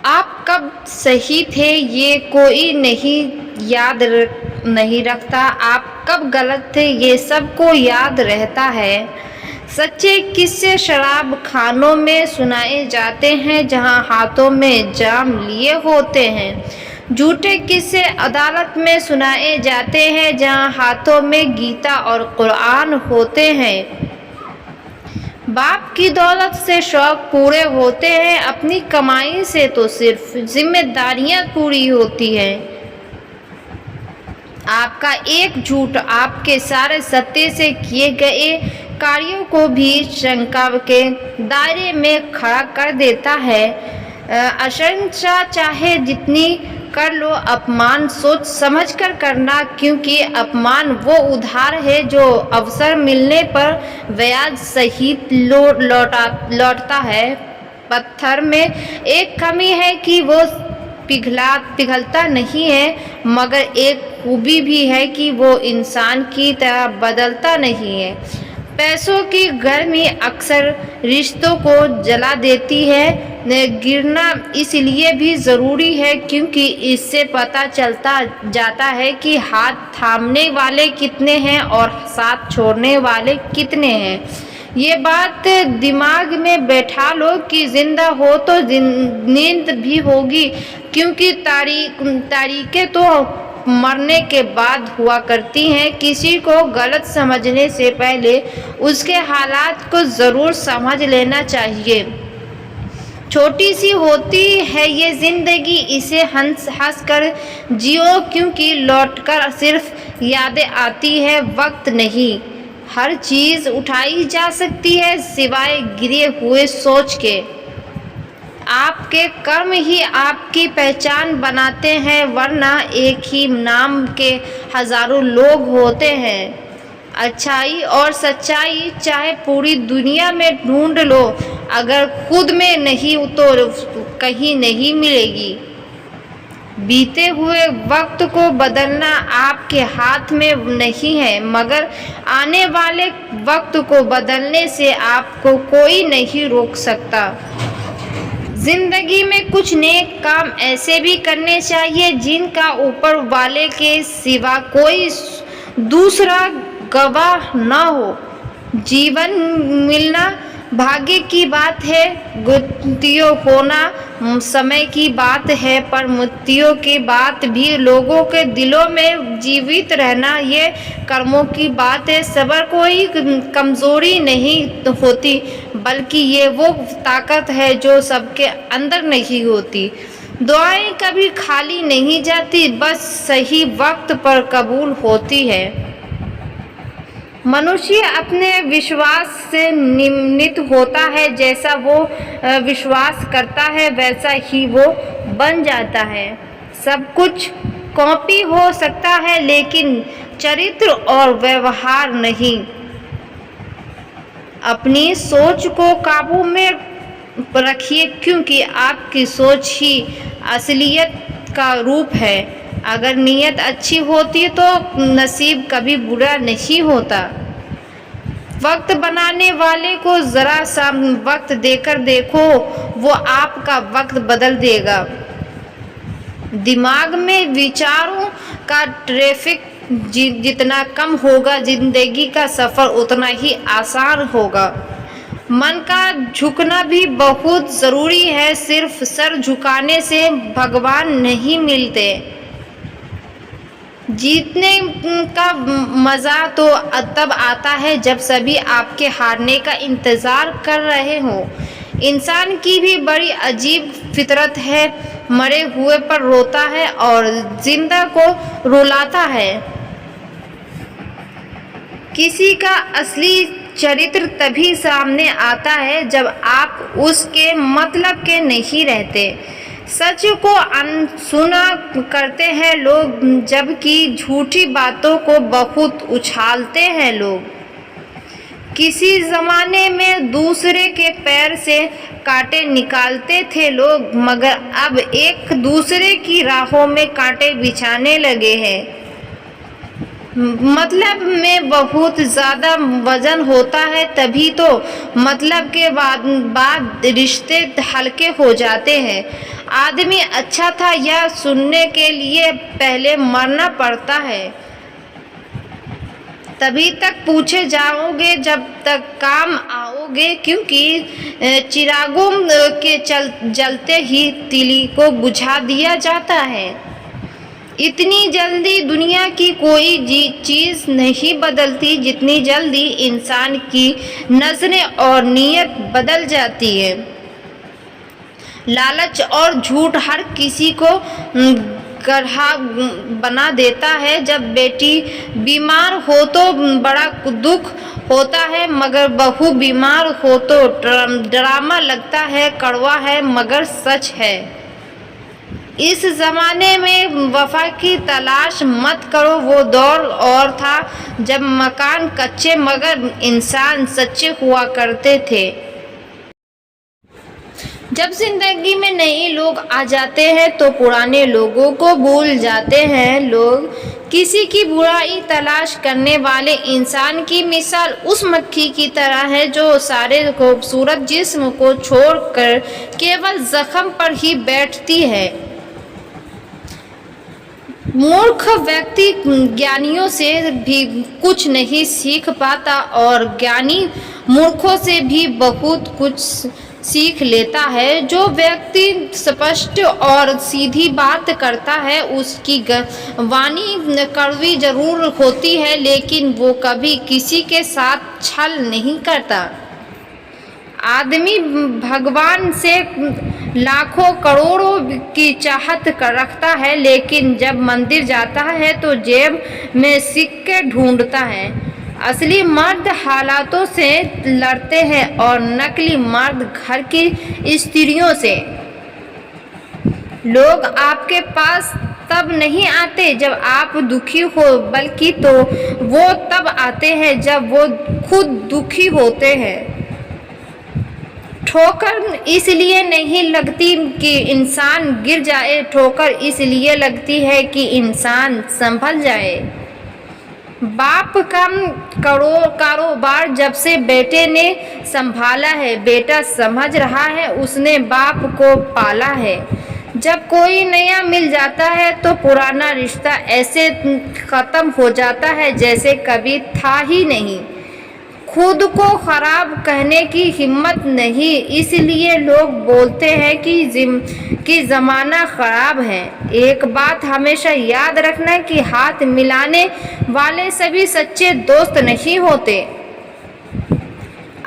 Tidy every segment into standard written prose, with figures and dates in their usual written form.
آپ کب صحیح تھے یہ کوئی نہیں رکھتا، آپ کب غلط تھے یہ سب کو یاد رہتا ہے۔ سچے قصے شراب خانوں میں سنائے جاتے ہیں جہاں ہاتھوں میں جام لیے ہوتے ہیں، جھوٹے قصے عدالت میں سنائے جاتے ہیں جہاں ہاتھوں میں گیتا اور قرآن ہوتے ہیں۔ باپ کی دولت سے شوق پورے ہوتے ہیں، اپنی کمائی سے تو صرف ذمہ داریاں پوری ہوتی ہیں۔ آپ کا ایک جھوٹ آپ کے سارے سطح سے کیے گئے کاریوں کو بھی شنکا کے دائرے میں کھڑا کر دیتا ہے۔ اشنکا چاہے جتنی کر لو، اپمان سوچ سمجھ کر کرنا، کیونکہ اپمان وہ ادھار ہے جو اوسر ملنے پر بیاج سہت لوٹتا ہے۔ پتھر میں ایک کمی ہے کہ وہ پگھلتا نہیں ہے، مگر ایک خوبی بھی ہے کہ وہ انسان کی طرح بدلتا نہیں ہے۔ پیسوں کی گرمی اکثر رشتوں کو جلا دیتی ہے۔ گرنا اس لیے بھی ضروری ہے کیونکہ اس سے پتہ چلتا جاتا ہے کہ ہاتھ تھامنے والے کتنے ہیں اور ساتھ چھوڑنے والے کتنے ہیں۔ یہ بات دماغ میں بیٹھا لو کہ زندہ ہو تو نیند بھی ہوگی، کیونکہ تاریخیں تو مرنے کے بعد ہوا کرتی ہیں۔ کسی کو غلط سمجھنے سے پہلے اس کے حالات کو ضرور سمجھ لینا چاہیے۔ چھوٹی سی ہوتی ہے یہ زندگی، اسے ہنس کر جیو، کیونکہ لوٹ کر صرف یادیں آتی ہیں، وقت نہیں۔ ہر چیز اٹھائی جا سکتی ہے سوائے گرے ہوئے سوچ کے۔ آپ کے کرم ہی آپ کی پہچان بناتے ہیں، ورنہ ایک ہی نام کے ہزاروں لوگ ہوتے ہیں۔ اچھائی اور سچائی چاہے پوری دنیا میں ڈھونڈ لو، اگر خود میں نہیں تو کہیں نہیں ملے گی۔ بیتے ہوئے وقت کو بدلنا آپ کے ہاتھ میں نہیں ہے، مگر آنے والے وقت کو بدلنے سے آپ کو کوئی نہیں روک سکتا۔ زندگی میں کچھ نیک کام ایسے بھی کرنے چاہیے جن کا اوپر والے کے سوا کوئی دوسرا گواہ نہ ہو۔ جیون ملنا بھاگیہ کی بات ہے، مرتیو ہونا سمے کی بات ہے، پر مرتیو کے بعد بھی لوگوں کے دلوں میں جیوت رہنا یہ کرموں کی بات ہے۔ صبر کوئی کمزوری نہیں ہوتی، بلکہ یہ وہ طاقت ہے جو سب کے اندر نہیں ہوتی۔ دعائیں کبھی خالی نہیں جاتی، بس صحیح وقت پر قبول ہوتی ہیں۔ منوشیہ اپنے وشواس سے نمت ہوتا ہے، جیسا وہ وشواس کرتا ہے ویسا ہی وہ بن جاتا ہے۔ سب کچھ کاپی ہو سکتا ہے لیکن چرتر اور ویوہار نہیں۔ اپنی سوچ کو قابو میں رکھیے، کیونکہ آپ کی سوچ ہی اصلیت کا روپ ہے۔ اگر نیت اچھی ہوتی تو نصیب کبھی برا نہیں ہوتا۔ وقت بنانے والے کو ذرا سا وقت دے کر دیکھو، وہ آپ کا وقت بدل دے گا۔ دماغ میں وچاروں کا ٹریفک جتنا کم ہوگا، زندگی کا سفر اتنا ہی آسان ہوگا۔ من کا جھکنا بھی بہت ضروری ہے، صرف سر جھکانے سے بھگوان نہیں ملتے۔ جیتنے کا مزہ تو تب آتا ہے جب سبھی آپ کے ہارنے کا انتظار کر رہے ہوں۔ انسان کی بھی بڑی عجیب فطرت ہے، مرے ہوئے پر روتا ہے اور زندہ کو رلاتا ہے۔ کسی کا اصلی چرتر تبھی سامنے آتا ہے جب آپ اس کے مطلب کے نہیں رہتے۔ سچ کو انسنا کرتے ہیں لوگ، جبکہ جھوٹی باتوں کو بہت اچھالتے ہیں لوگ۔ کسی زمانے میں دوسرے کے پیر سے کانٹے نکالتے تھے لوگ، مگر اب ایک دوسرے کی راہوں میں کانٹے بچھانے لگے ہیں۔ مطلب میں بہت زیادہ وزن ہوتا ہے تبھی تو مطلب کے بعد رشتے ہلکے ہو جاتے ہیں۔ آدمی اچھا تھا یا سننے کے لیے پہلے مرنا پڑتا ہے۔ تبھی تک پوچھے جاؤ گے جب تک کام آؤ گے، کیونکہ چراغوں کے جلتے ہی تیلی کو بجھا دیا جاتا ہے۔ اتنی جلدی دنیا کی کوئی چیز نہیں بدلتی جتنی جلدی انسان کی نظریں اور نیت بدل جاتی ہے۔ لالچ اور جھوٹ ہر کسی کو گدھا بنا دیتا ہے۔ جب بیٹی بیمار ہو تو بڑا دکھ ہوتا ہے، مگر بہو بیمار ہو تو ڈرامہ لگتا ہے، کڑوا ہے مگر سچ ہے۔ اس زمانے میں وفا کی تلاش مت کرو، وہ دور اور تھا جب مکان کچے مگر انسان سچے ہوا کرتے تھے۔ جب زندگی میں نئے لوگ آ جاتے ہیں تو پرانے لوگوں کو بھول جاتے ہیں لوگ۔ کسی کی برائی تلاش کرنے والے انسان کی مثال اس مکھی کی طرح ہے جو سارے خوبصورت جسم کو چھوڑ کر کیول زخم پر ہی بیٹھتی ہے۔ مورکھ ویکتی گیانیوں سے بھی کچھ نہیں سیکھ پاتا اور گیانی مورکھوں سے بھی بہت کچھ سیکھ لیتا ہے۔ جو ویکتی سپشٹ اور سیدھی بات کرتا ہے اس کی وانی کڑوی ضرور ہوتی ہے لیکن وہ کبھی کسی کے ساتھ چھل نہیں کرتا۔ آدمی بھگوان سے لاکھوں کروڑوں کی چاہت رکھتا ہے لیکن جب مندر جاتا ہے تو جیب میں سکے ڈھونڈتا ہے۔ اصلی مرد حالاتوں سے لڑتے ہیں اور نقلی مرد گھر کی استریوں سے۔ لوگ آپ کے پاس تب نہیں آتے جب آپ دکھی ہو بلکہ تو وہ تب آتے ہیں جب وہ خود دکھی ہوتے ہیں۔ ٹھوکر اس لیے نہیں لگتی کہ انسان گر جائے، ٹھوکر اس لیے لگتی ہے کہ انسان سنبھل جائے۔ باپ کا کاروبار جب سے بیٹے نے سنبھالا ہے، بیٹا سمجھ رہا ہے اس نے باپ کو پالا ہے۔ جب کوئی نیا مل جاتا ہے تو پرانا رشتہ ایسے ختم ہو جاتا ہے جیسے کبھی تھا ہی نہیں۔ خود کو خراب کہنے کی ہمت نہیں، اس لیے لوگ بولتے ہیں کہ زمانہ خراب ہے۔ ایک بات ہمیشہ یاد رکھنا کہ ہاتھ ملانے والے سبھی سچے دوست نہیں ہوتے۔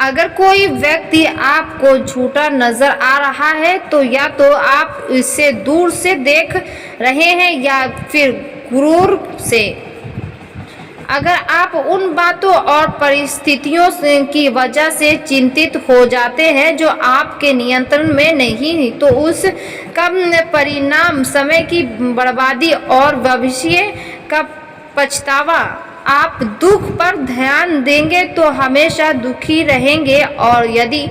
اگر کوئی ویکتی آپ کو جھوٹا نظر آ رہا ہے تو یا تو آپ اسے دور سے دیکھ رہے ہیں یا پھر غرور سے۔ اگر آپ ان باتوں اور پرستھتیوں کی وجہ سے چنتت ہو جاتے ہیں جو آپ کے نینترن میں نہیں تو اس کا پرینام سمے کی بربادی اور بھوشیہ کا پچھتاوا۔ آپ دکھ پر دھیان دیں گے تو ہمیشہ دکھی رہیں گے اور یدی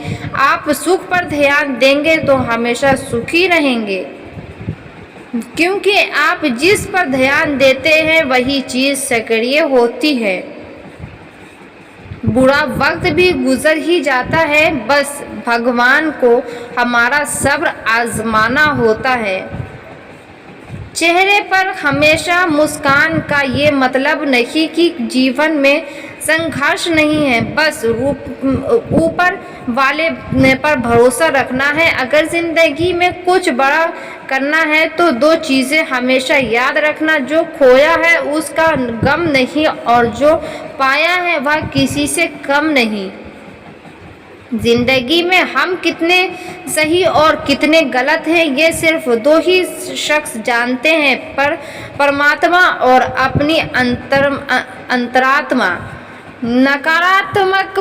آپ سکھ پر دھیان دیں گے تو ہمیشہ سکھی رہیں گے، کیونکہ آپ جس پر دھیان دیتے ہیں وہی چیز سکریہ ہوتی ہے۔ برا وقت بھی گزر ہی جاتا ہے، بس بھگوان کو ہمارا صبر آزمانا ہوتا ہے۔ چہرے پر ہمیشہ مسکان کا یہ مطلب نہیں کہ جیون میں سنگھرش نہیں ہے، بس اوپر والے پر بھروسہ رکھنا ہے۔ اگر زندگی میں کچھ بڑا کرنا ہے تو دو چیزیں ہمیشہ یاد رکھنا، جو کھویا ہے اس کا غم نہیں اور جو پایا ہے وہ کسی سے کم نہیں۔ زندگی میں ہم کتنے صحیح اور کتنے غلط ہیں یہ صرف دو ہی شخص جانتے ہیں، پرماتما اور اپنی انتراتما۔ نکاراتمک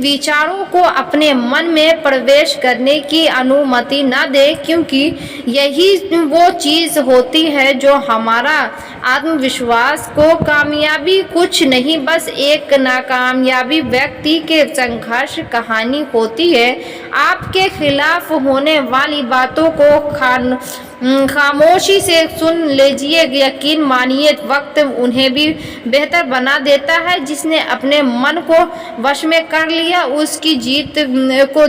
وچاروں کو اپنے من میں پرویش کرنے کی انومتی نہ دیں، کیونکہ یہی وہ چیز ہوتی ہے جو ہمارا آتم وشواس کو کامیابی کچھ نہیں بس ایک ناکامیابی ویکتی کے سنگھرش کہانی ہوتی ہے۔ آپ کے خلاف ہونے والی باتوں کو خاموشی سے سن لیجیے، یقین مانیے وقت انہیں بھی بہتر بنا دیتا ہے۔ جس نے اپنے من کو وش میں کر لیا اس کی جیت کو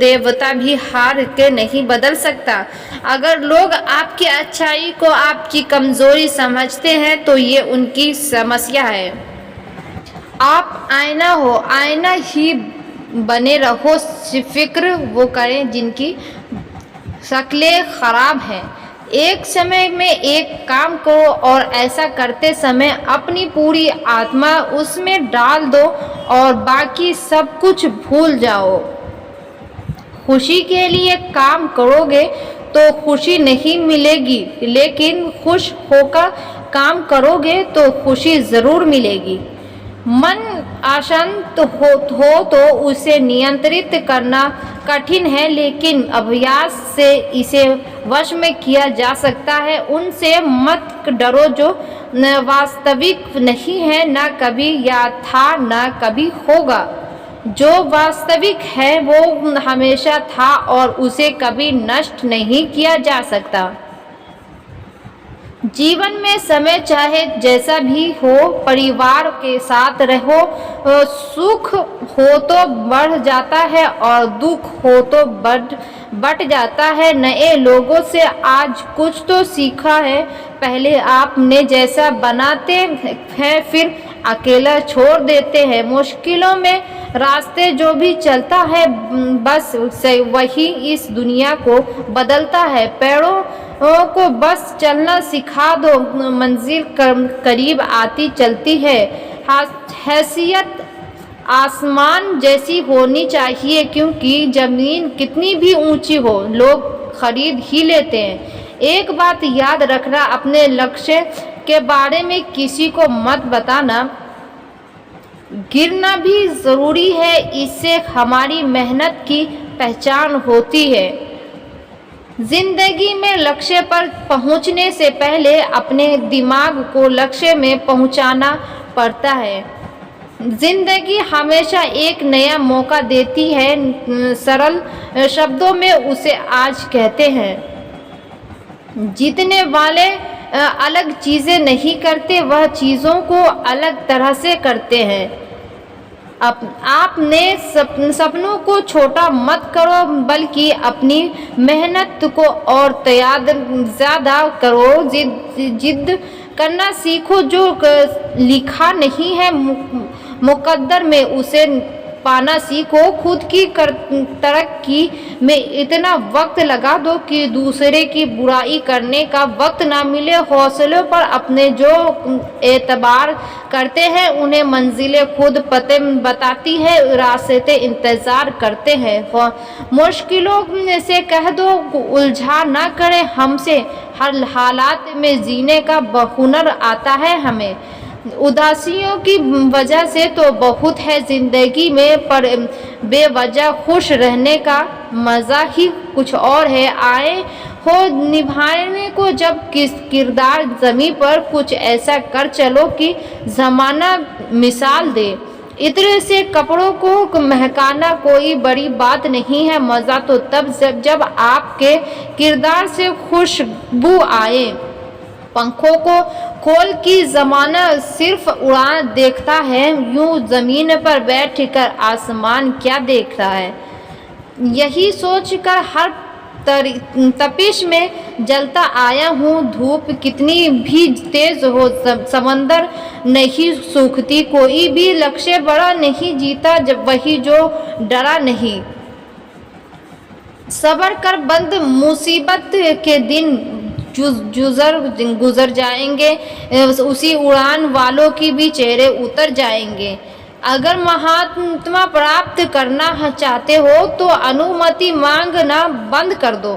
دیوتا بھی ہار کے نہیں بدل سکتا۔ اگر لوگ آپ کی اچھائی کو آپ کی کمزوری سمجھتے ہیں تو یہ ان کی سمسیا ہے۔ آپ آئینہ ہو، آئینہ ہی بنے رہو۔ فکر وہ کریں جن کی شکلیں خراب ہیں۔ ایک سمے میں ایک کام کرو اور ایسا کرتے سمے اپنی پوری آتما اس میں ڈال دو اور باقی سب کچھ بھول جاؤ۔ خوشی کے لیے کام کرو گے تو خوشی نہیں ملے گی، لیکن خوش ہو کر کام کرو گے تو خوشی ضرور ملے گی۔ من اشانت ہو تو اسے نینترت کرنا کٹھن ہے، لیکن ابھیاس سے اسے وش میں کیا جا سکتا ہے۔ ان سے مت ڈرو جو واستوک نہیں ہے، نہ کبھی یا تھا نہ کبھی ہوگا۔ جو واستوک ہے وہ ہمیشہ تھا اور اسے کبھی نشٹ نہیں کیا جا سکتا۔ جیون میں سمے چاہے جیسا بھی ہو پریوار کے ساتھ رہو۔ سکھ ہو تو بڑھ جاتا ہے اور دکھ ہو تو بٹ جاتا ہے۔ نئے لوگوں سے آج کچھ تو سیکھا ہے، پہلے آپ نے جیسا بناتے ہیں پھر اکیلا چھوڑ دیتے ہیں۔ مشکلوں میں راستے جو بھی چلتا ہے بس وہی اس دنیا کو بدلتا ہے۔ پیروں کو بس چلنا سکھا دو، منزل قریب آتی چلتی ہے۔ حیثیت آسمان جیسی ہونی چاہیے، کیونکہ زمین کتنی بھی اونچی ہو لوگ خرید ہی لیتے ہیں۔ ایک بات یاد رکھنا، اپنے لکشیہ کے بارے میں کسی کو مت بتانا۔ گرنا بھی ضروری ہے، اس سے ہماری محنت کی پہچان ہوتی ہے۔ زندگی میں لکشیہ پر پہنچنے سے پہلے اپنے دماغ کو لکشیہ میں پہنچانا پڑتا ہے۔ زندگی ہمیشہ ایک نیا موقع دیتی ہے، سرل شبدوں میں اسے آج کہتے ہیں۔ جیتنے والے الگ چیزیں نہیں کرتے، وہ چیزوں کو الگ طرح سے کرتے ہیں۔ اپنے سپنوں کو چھوٹا مت کرو بلکہ اپنی محنت کو اور زیادہ کرو۔ ضد کرنا سیکھو، جو لکھا نہیں ہے مقدر میں اسے پانا سیکھو۔ خود کی ترقی میں اتنا وقت لگا دو کہ دوسرے کی برائی کرنے کا وقت نہ ملے۔ حوصلوں پر اپنے جو اعتبار کرتے ہیں انہیں منزلیں خود پتے بتاتی ہیں، راستے انتظار کرتے ہیں۔ مشکلوں سے کہہ دو الجھا نہ کریں ہم سے، ہر حالات میں جینے کا ہنر آتا ہے ہمیں۔ اداسیوں کی وجہ سے تو بہت ہے زندگی میں، پر بے وجہ خوش رہنے کا مزہ ہی کچھ اور ہے۔ آئے ہو نبھانے کو جب کردار زمیں پر، کچھ ایسا کر چلو کہ زمانہ مثال دے۔ عطر سے کپڑوں کو مہکانا کوئی بڑی بات نہیں ہے، مزہ تو تب جب آپ کے کردار سے خوشبو آئے۔ پنکھوں کو کھول کے زمانہ صرف اڑان دیکھتا ہے، یوں زمین پر بیٹھ کر آسمان کیا دیکھتا ہے۔ یہی سوچ کر ہر تپش میں جلتا آیا ہوں۔ دھوپ کتنی بھی تیز ہو سمندر نہیں سوکھتی، کوئی بھی لکشیہ بڑا نہیں جیتا وہی جو ڈرا نہیں۔ صبر کر بند، مصیبت کے دن گزر جائیں گے، اسی اڑان والوں کی بھی چہرے اتر جائیں گے۔ اگر مہاتما پراپت کرنا چاہتے ہو تو انومتی مانگنا بند کر دو۔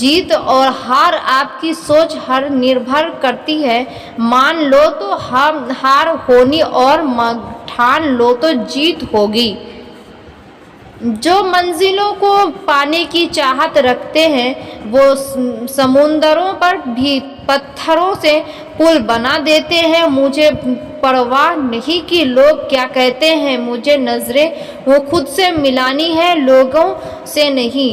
جیت اور ہار آپ کی سوچ پر نربھر کرتی ہے۔ مان لو تو ہار ہونی اور ٹھان لو تو جیت ہوگی۔ جو منزلوں کو پانے کی چاہت رکھتے ہیں وہ سمندروں پر بھی پتھروں سے پل بنا دیتے ہیں۔ مجھے پرواہ نہیں کہ لوگ کیا کہتے ہیں، مجھے نظریں خود سے ملانی ہے لوگوں سے نہیں۔